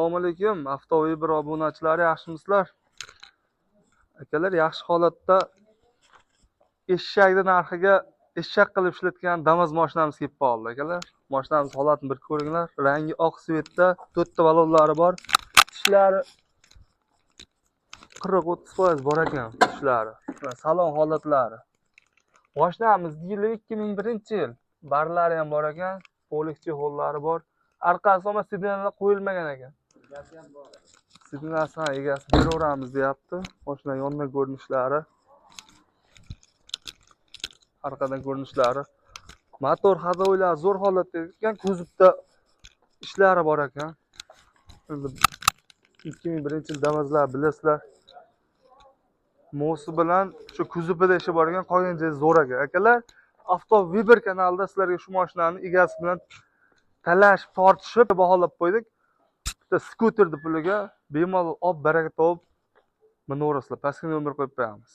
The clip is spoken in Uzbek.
Assalomu alaykum, avtoviy obunachilari, yaxshimisizlar? Akalar, yaxshi holatda eshakni narxiga eshak qilib ishlatgan Damas mashinamiz kelib qoldi, akalar. Mashinamiz holatini bir ko'ringlar. Rangi oq svetda, 4 ta balonlari bor. Ishlari 40-30% bor ekan, ishlari. Salon holatlari. Mashinamiz yili 2001-yil. Barlari ham bor ekan, polik chexollari bor. Orqasi ham signallar qo'yilmagan ekan. Signalni egasi beraveramiz deyapti. Mashina yondan ko'rinishlari, orqadan ko'rinishlari. Motor hazoylar zo'r holatda ekan, kuzovda ishlari bor ekan. Endi 2001-yil Damazlar bilasizlar. Mosi bilan shu kuzovida ishi bor ekan, qolgan joyi zo'r ekan. Akalar, Avto Viber kanalida sizlarga shu mashinani egasi bilan talashib, tortishib baholab qo'ydik. Bitta skuterni puliga bemalol olib baraka topib minaverasizlar. Pastga nomer qo'yib qo'yamiz.